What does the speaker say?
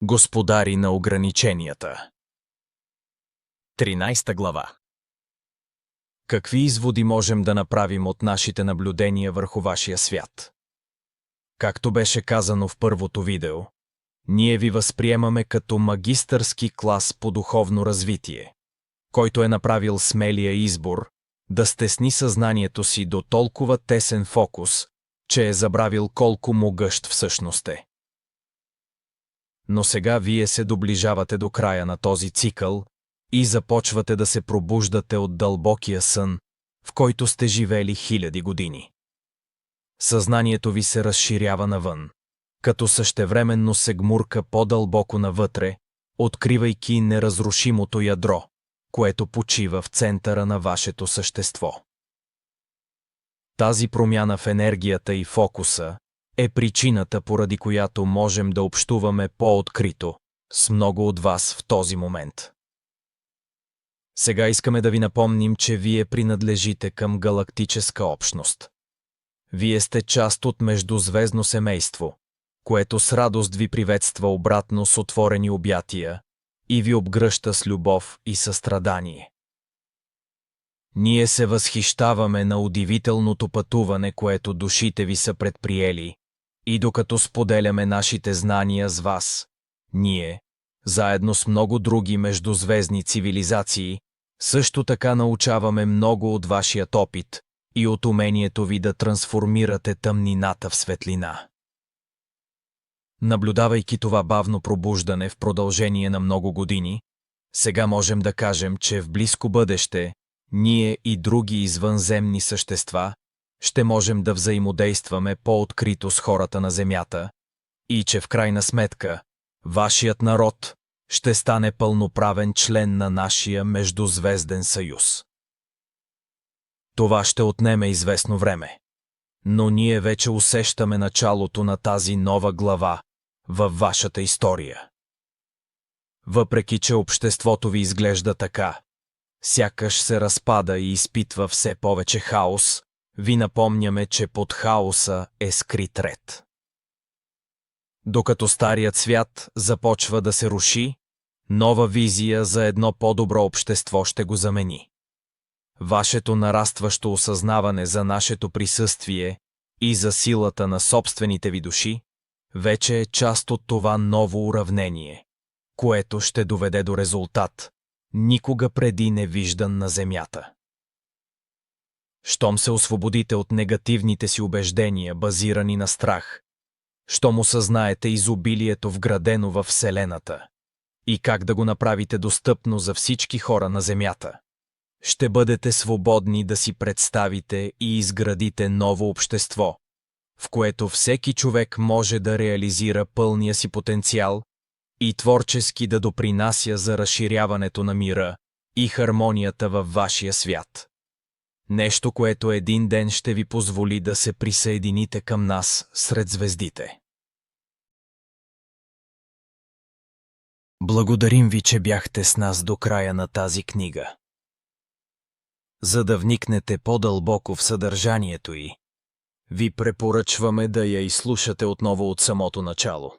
Господари на ограниченията. 13 глава. Какви изводи можем да направим от нашите наблюдения върху вашия свят? Както беше казано в първото видео, ние ви възприемаме като магистърски клас по духовно развитие, който е направил смелия избор да стесни съзнанието си до толкова тесен фокус, че е забравил колко могъщ всъщност е. Но сега вие се доближавате до края на този цикъл и започвате да се пробуждате от дълбокия сън, в който сте живели хиляди години. Съзнанието ви се разширява навън, като същевременно се гмурка по-дълбоко навътре, откривайки неразрушимото ядро, което почива в центъра на вашето същество. Тази промяна в енергията и фокуса е причината, поради която можем да общуваме по-открито с много от вас в този момент. Сега искаме да ви напомним, че вие принадлежите към галактическа общност. Вие сте част от междузвездно семейство, което с радост ви приветства обратно с отворени обятия и ви обгръща с любов и състрадание. Ние се възхищаваме на удивителното пътуване, което душите ви са предприели, и докато споделяме нашите знания с вас, ние, заедно с много други междузвездни цивилизации, също така научаваме много от вашият опит и от умението ви да трансформирате тъмнината в светлина. Наблюдавайки това бавно пробуждане в продължение на много години, сега можем да кажем, че в близко бъдеще ние и други извънземни същества ще можем да взаимодействаме по-открито с хората на Земята и че в крайна сметка вашият народ ще стане пълноправен член на нашия междузвезден съюз. Това ще отнеме известно време, но ние вече усещаме началото на тази нова глава във вашата история. Въпреки че обществото ви изглежда така, сякаш се разпада и изпитва все повече хаос, ви напомняме, че под хаоса е скрит ред. Докато старият свят започва да се руши, нова визия за едно по-добро общество ще го замени. Вашето нарастващо осъзнаване за нашето присъствие и за силата на собствените ви души вече е част от това ново уравнение, което ще доведе до резултат, никога преди невиждан на Земята. Щом се освободите от негативните си убеждения, базирани на страх, щом осъзнаете изобилието вградено във Вселената и как да го направите достъпно за всички хора на Земята, ще бъдете свободни да си представите и изградите ново общество, в което всеки човек може да реализира пълния си потенциал и творчески да допринася за разширяването на мира и хармонията във вашия свят. Нещо, което един ден ще ви позволи да се присъедините към нас сред звездите. Благодарим ви, че бяхте с нас до края на тази книга. За да вникнете по-дълбоко в съдържанието й, ви препоръчваме да я изслушате отново от самото начало.